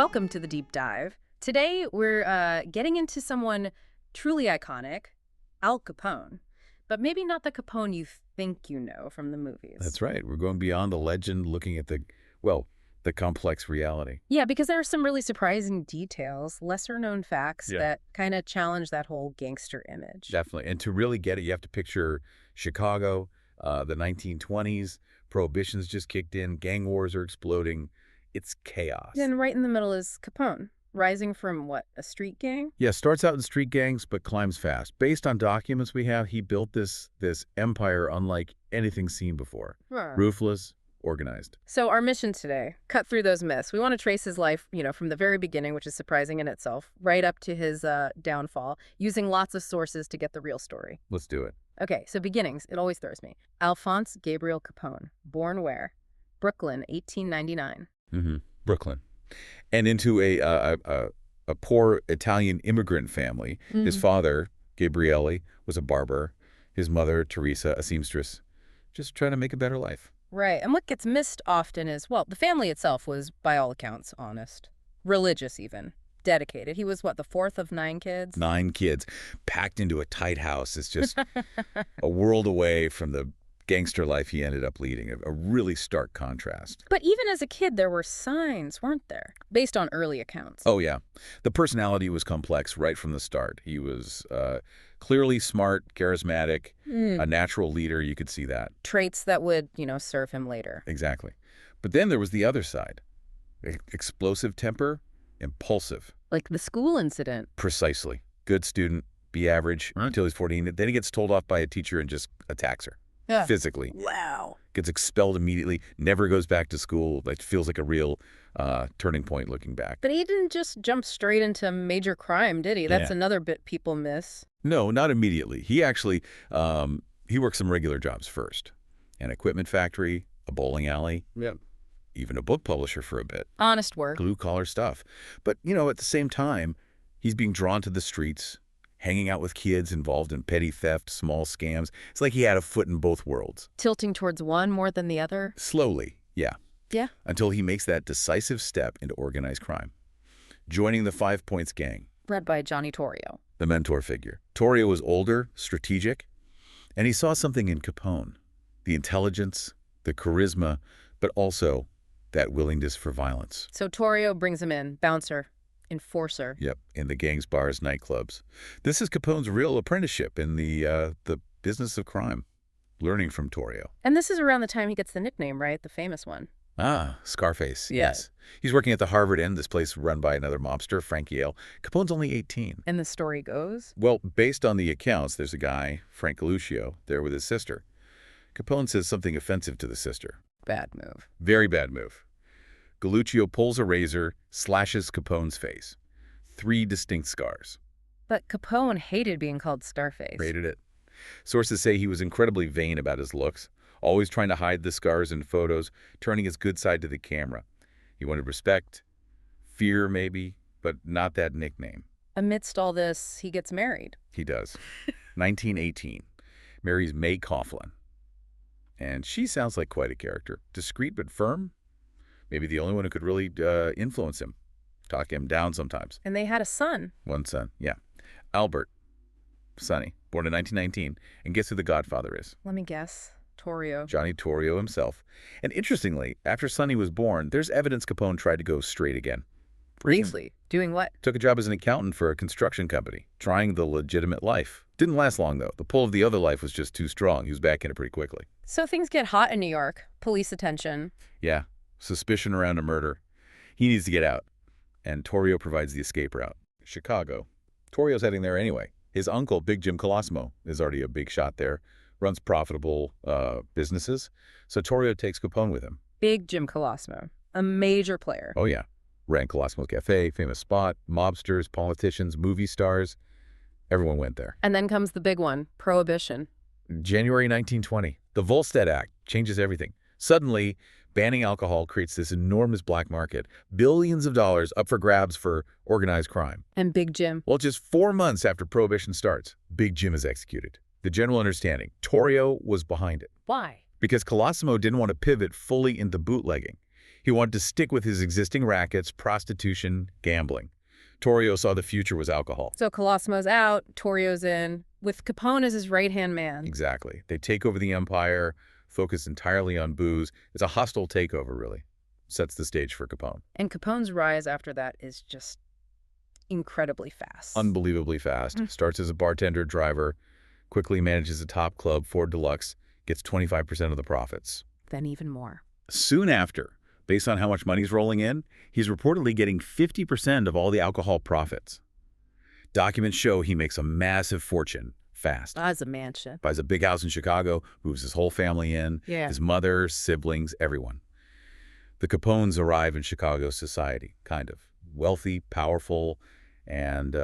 Welcome to the Deep Dive. Today, we're getting into someone truly iconic, Al Capone. But maybe not the Capone you think you know from the movies. That's right. We're going beyond the legend, looking at the complex reality. Yeah, because there are some really surprising details, lesser-known facts that kind of challenge that whole gangster image. Definitely. And to really get it, you have to picture Chicago, the 1920s. Prohibition's just kicked in. Gang wars are exploding. It's chaos. And right in the middle is Capone, rising from, what, a street gang? Yeah, starts out in street gangs, but climbs fast. Based on documents we have, he built this empire unlike anything seen before. Ruthless, organized. So our mission today, cut through those myths. We want to trace his life, from the very beginning, which is surprising in itself, right up to his downfall, using lots of sources to get the real story. Let's do it. Okay, so beginnings. It always throws me. Alphonse Gabriel Capone, born where? Brooklyn, 1899. Brooklyn. And into a poor Italian immigrant family. His father, Gabriele, was a barber. His mother, Teresa, a seamstress. Just trying to make a better life. Right. And what gets missed often is, well, the family itself was, by all accounts, honest. Religious, even. Dedicated. He was, what, the fourth of 9 kids? 9 kids, packed into a tight house. It's just a world away from the gangster life he ended up leading. A really stark contrast. But even as a kid, there were signs, weren't there? Based on early accounts. Oh, yeah. The personality was complex right from the start. He was clearly smart, charismatic, a natural leader. You could see that. Traits that would, serve him later. Exactly. But then there was the other side. Explosive temper, impulsive. Like the school incident. Precisely. Good student, be average until he's 14. Then he gets told off by a teacher and just attacks her. Physically. Wow. Gets expelled immediately, never goes back to school. It feels like a real turning point looking back. But he didn't just jump straight into major crime, did he? That's another bit people miss. No, not immediately. He actually, he worked some regular jobs first. An equipment factory, a bowling alley, even a book publisher for a bit. Honest work. Blue-collar stuff. But, at the same time, he's being drawn to the streets, hanging out with kids involved in petty theft, small scams. It's like he had a foot in both worlds. Tilting towards one more than the other? Slowly, yeah. Yeah. Until he makes that decisive step into organized crime. Joining the 5 Points gang. Led by Johnny Torrio. The mentor figure. Torrio was older, strategic, and he saw something in Capone. The intelligence, the charisma, but also that willingness for violence. So Torrio brings him in, bouncer. Enforcer. Yep, in the gangs, bars, nightclubs. This is Capone's real apprenticeship in the business of crime, learning from Torrio. And this is around the time he gets the nickname, right? The famous one. Ah, Scarface, yes. He's working at the Harvard Inn, this place run by another mobster, Frank Yale. Capone's only 18. And the story goes? Well, based on the accounts, there's a guy, Frank Lucio, there with his sister. Capone says something offensive to the sister. Bad move. Very bad move. Galluccio pulls a razor, slashes Capone's face. 3 distinct scars. But Capone hated being called Starface. Hated it. Sources say he was incredibly vain about his looks, always trying to hide the scars in photos, turning his good side to the camera. He wanted respect, fear maybe, but not that nickname. Amidst all this, he gets married. He does. 1918. Marries May Coughlin. And she sounds like quite a character. Discreet but firm. Maybe the only one who could really influence him, talk him down sometimes. And they had a son. 1 son, yeah. Albert, Sonny, born in 1919. And guess who the godfather is? Let me guess. Torrio. Johnny Torrio himself. And interestingly, after Sonny was born, there's evidence Capone tried to go straight again. Briefly. Doing what? Took a job as an accountant for a construction company, trying the legitimate life. Didn't last long, though. The pull of the other life was just too strong. He was back in it pretty quickly. So things get hot in New York. Police attention. Yeah. Suspicion around a murder. He needs to get out, and Torrio provides the escape route. Chicago. Torrio's heading there anyway. His uncle, Big Jim Colosimo, is already a big shot there, runs profitable businesses, so Torrio takes Capone with him. Big Jim Colosimo, a major player. Oh, yeah. Ran Colosimo's Cafe, famous spot, mobsters, politicians, movie stars. Everyone went there. And then comes the big one, Prohibition. January 1920. The Volstead Act changes everything. Suddenly, banning alcohol creates this enormous black market. Billions of dollars up for grabs for organized crime. And Big Jim? Well, just 4 months after Prohibition starts, Big Jim is executed. The general understanding, Torrio was behind it. Why? Because Colosimo didn't want to pivot fully into bootlegging. He wanted to stick with his existing rackets, prostitution, gambling. Torrio saw the future was alcohol. So Colosimo's out, Torrio's in, with Capone as his right-hand man. Exactly. They take over the empire, focus entirely on booze. It's a hostile takeover, really. Sets the stage for Capone. And Capone's rise after that is just incredibly fast. Unbelievably fast. Starts as a bartender, driver, quickly manages a top club, Ford Deluxe, gets 25% of the profits. Then even more. Soon after, based on how much money's rolling in, he's reportedly getting 50% of all the alcohol profits. Documents show he makes a massive fortune fast. Buys a mansion. Buys a big house in Chicago, moves his whole family in, his mother, siblings, everyone. The Capones arrive in Chicago society, kind of. Wealthy, powerful, and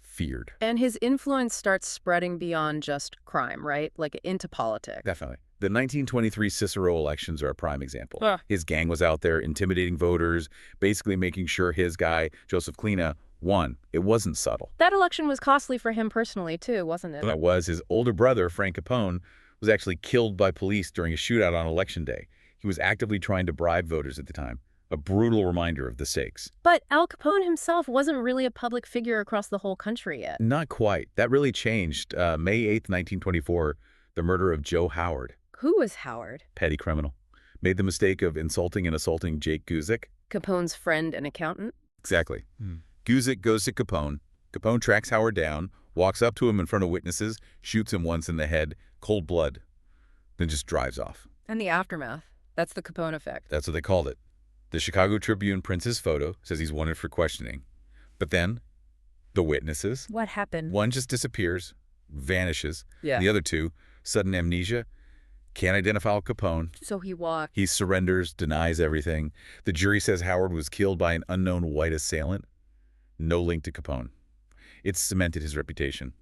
feared. And his influence starts spreading beyond just crime, right? Like into politics. Definitely. The 1923 Cicero elections are a prime example. Ugh. His gang was out there intimidating voters, basically making sure his guy, Joseph Klina, won. It wasn't subtle. That election was costly for him personally, too, wasn't it? That was his older brother, Frank Capone, was actually killed by police during a shootout on Election Day. He was actively trying to bribe voters at the time. A brutal reminder of the stakes. But Al Capone himself wasn't really a public figure across the whole country yet. Not quite. That really changed. May 8th, 1924, the murder of Joe Howard. Who was Howard? Petty criminal. Made the mistake of insulting and assaulting Jake Guzik. Capone's friend and accountant? Exactly. Guzik goes to Capone. Capone tracks Howard down, walks up to him in front of witnesses, shoots him once in the head, cold blood, then just drives off. And the aftermath. That's the Capone effect. That's what they called it. The Chicago Tribune prints his photo, says he's wanted for questioning. But then, the witnesses. What happened? One just disappears, vanishes. Yeah. The other two, sudden amnesia, can't identify Al Capone. So he walked. He surrenders, denies everything. The jury says Howard was killed by an unknown white assailant. No link to Capone. It's cemented his reputation.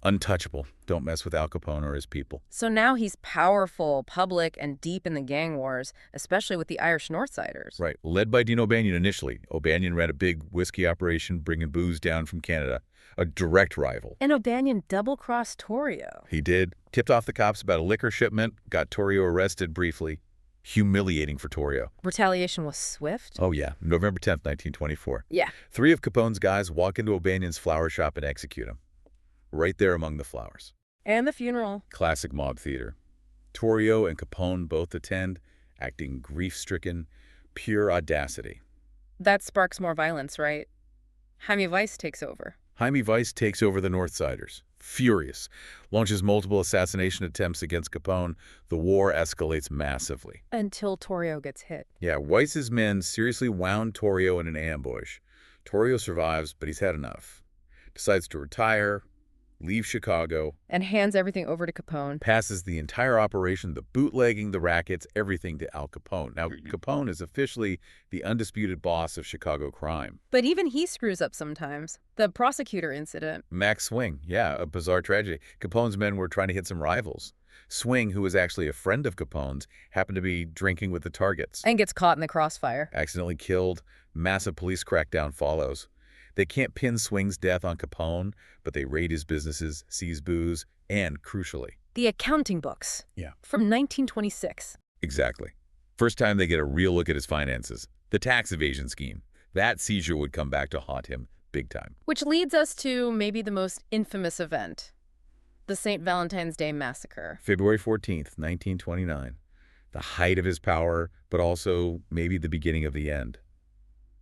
Untouchable. Don't mess with Al Capone or his people. So now he's powerful, public, and deep in the gang wars, especially with the Irish Northsiders. Right. Led by Dean O'Banion initially. O'Banion ran a big whiskey operation bringing booze down from Canada. A direct rival. And O'Banion double-crossed Torrio. He did. Tipped off the cops about a liquor shipment, got Torrio arrested briefly. Humiliating for Torrio. Retaliation was swift? Oh, yeah. November 10th, 1924. Yeah. 3 of Capone's guys walk into O'Banion's flower shop and execute him. Right there among the flowers. And the funeral. Classic mob theater. Torrio and Capone both attend, acting grief-stricken, pure audacity. That sparks more violence, right? Jaime Weiss takes over. Jaime Weiss takes over the Northsiders. Furious. Launches multiple assassination attempts against Capone. The war escalates massively. Until Torrio gets hit. Yeah, Weiss's men seriously wound Torrio in an ambush. Torrio survives, but he's had enough. Decides to retire, leave Chicago. And hands everything over to Capone. Passes the entire operation, the bootlegging, the rackets, everything to Al Capone. Now, Capone is officially the undisputed boss of Chicago crime. But even he screws up sometimes. The prosecutor incident. Max Swing, yeah, a bizarre tragedy. Capone's men were trying to hit some rivals. Swing, who was actually a friend of Capone's, happened to be drinking with the targets. And gets caught in the crossfire. Accidentally killed. Massive police crackdown follows. They can't pin Swing's death on Capone, but they raid his businesses, seize booze, and, crucially, the accounting books. Yeah. From 1926. Exactly. First time they get a real look at his finances. The tax evasion scheme. That seizure would come back to haunt him big time. Which leads us to maybe the most infamous event. The St. Valentine's Day Massacre. February 14th, 1929. The height of his power, but also maybe the beginning of the end.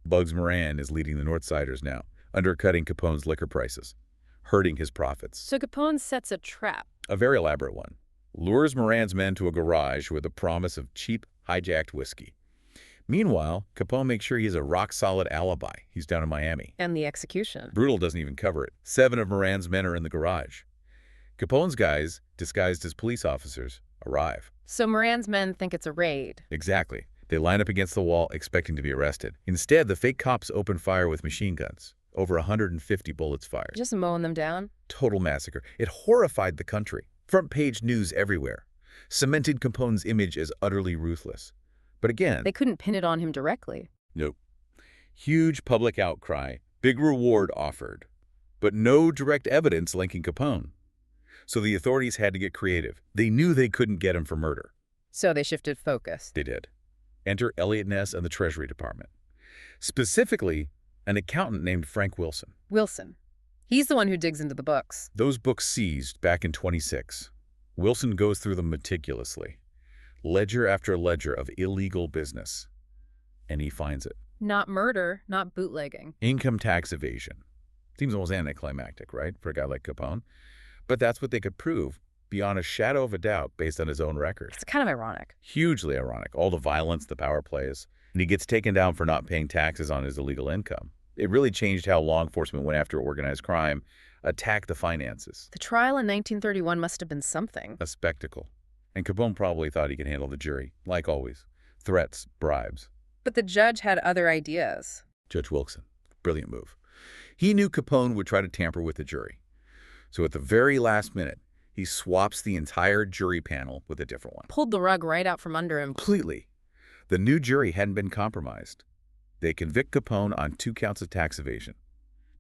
Bugs Moran is leading the Northsiders now, undercutting Capone's liquor prices, hurting his profits. So Capone sets a trap. A very elaborate one. Lures Moran's men to a garage with a promise of cheap, hijacked whiskey. Meanwhile, Capone makes sure he has a rock-solid alibi. He's down in Miami. And the execution. Brutal doesn't even cover it. 7 of Moran's men are in the garage. Capone's guys, disguised as police officers, arrive. So Moran's men think it's a raid. Exactly. They line up against the wall, expecting to be arrested. Instead, the fake cops open fire with machine guns. Over 150 bullets fired. Just mowing them down? Total massacre. It horrified the country. Front-page news everywhere. Cemented Capone's image as utterly ruthless. But again... They couldn't pin it on him directly. Nope. Huge public outcry. Big reward offered. But no direct evidence linking Capone. So the authorities had to get creative. They knew they couldn't get him for murder. So they shifted focus. They did. Enter Elliot Ness and the Treasury Department. Specifically, an accountant named Frank Wilson. Wilson. He's the one who digs into the books. Those books seized back in '26. Wilson goes through them meticulously. Ledger after ledger of illegal business. And he finds it. Not murder, not bootlegging. Income tax evasion. Seems almost anticlimactic, right, for a guy like Capone? But that's what they could prove, beyond a shadow of a doubt, based on his own record. It's kind of ironic. Hugely ironic. All the violence, the power plays. And he gets taken down for not paying taxes on his illegal income. It really changed how law enforcement went after organized crime, attacked the finances. The trial in 1931 must have been something. A spectacle. And Capone probably thought he could handle the jury, like always. Threats, bribes. But the judge had other ideas. Judge Wilson. Brilliant move. He knew Capone would try to tamper with the jury. So at the very last minute, he swaps the entire jury panel with a different one. Pulled the rug right out from under him. Completely. The new jury hadn't been compromised. They convict Capone on 2 counts of tax evasion.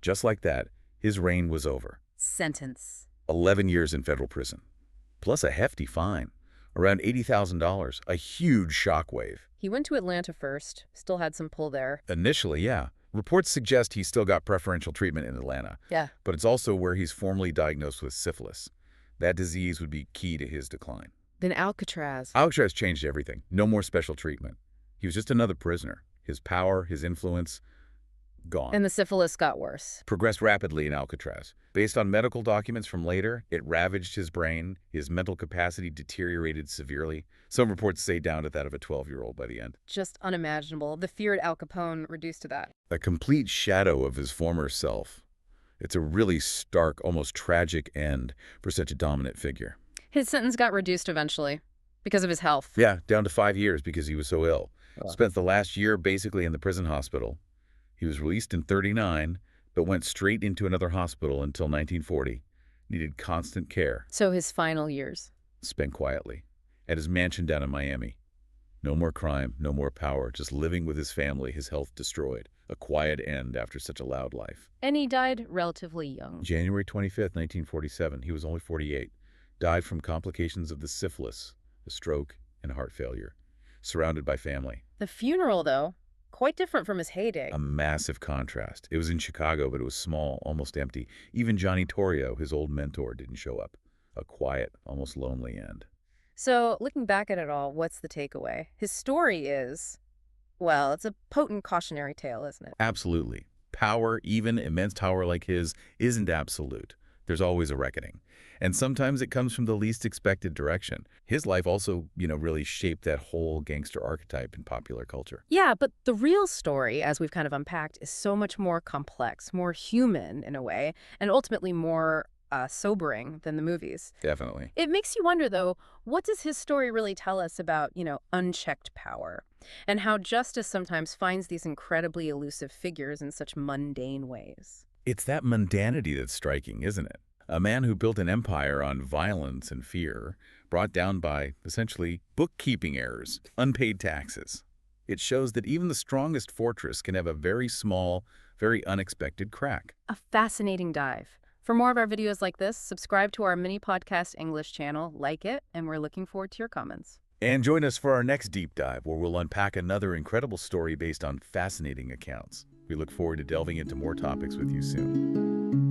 Just like that, his reign was over. Sentence. 11 years in federal prison. Plus a hefty fine. Around $80,000. A huge shockwave. He went to Atlanta first. Still had some pull there. Initially, yeah. Reports suggest he still got preferential treatment in Atlanta. Yeah. But it's also where he's formally diagnosed with syphilis. That disease would be key to his decline. Then Alcatraz. Alcatraz changed everything. No more special treatment. He was just another prisoner. His power, his influence, gone. And the syphilis got worse. Progressed rapidly in Alcatraz. Based on medical documents from later, it ravaged his brain. His mental capacity deteriorated severely. Some reports say down to that of a 12-year-old by the end. Just unimaginable. The feared Al Capone reduced to that. A complete shadow of his former self. It's a really stark, almost tragic end for such a dominant figure. His sentence got reduced eventually because of his health. Yeah, down to 5 years because he was so ill. Oh. Spent the last year basically in the prison hospital. He was released in '39, but went straight into another hospital until 1940. Needed constant care. So his final years. Spent quietly. At his mansion down in Miami. No more crime, no more power, just living with his family, his health destroyed. A quiet end after such a loud life. And he died relatively young. January 25th, 1947. He was only 48. Died from complications of the syphilis, a stroke, and heart failure. Surrounded by family. The funeral, though, quite different from his heyday. A massive contrast. It was in Chicago, but it was small, almost empty. Even Johnny Torrio, his old mentor, didn't show up. A quiet, almost lonely end. So, looking back at it all, what's the takeaway? His story is, well, it's a potent cautionary tale, isn't it? Absolutely. Power, even immense power like his, isn't absolute. There's always a reckoning. And sometimes it comes from the least expected direction. His life also, really shaped that whole gangster archetype in popular culture. Yeah, but the real story, as we've kind of unpacked, is so much more complex, more human in a way, and ultimately more sobering than the movies. Definitely. It makes you wonder, though, what does his story really tell us about, unchecked power? And how justice sometimes finds these incredibly elusive figures in such mundane ways. It's that mundanity that's striking, isn't it? A man who built an empire on violence and fear, brought down by, essentially, bookkeeping errors, unpaid taxes. It shows that even the strongest fortress can have a very small, very unexpected crack. A fascinating dive. For more of our videos like this, subscribe to our mini podcast English channel, like it, and we're looking forward to your comments. And join us for our next deep dive, where we'll unpack another incredible story based on fascinating accounts. We look forward to delving into more topics with you soon.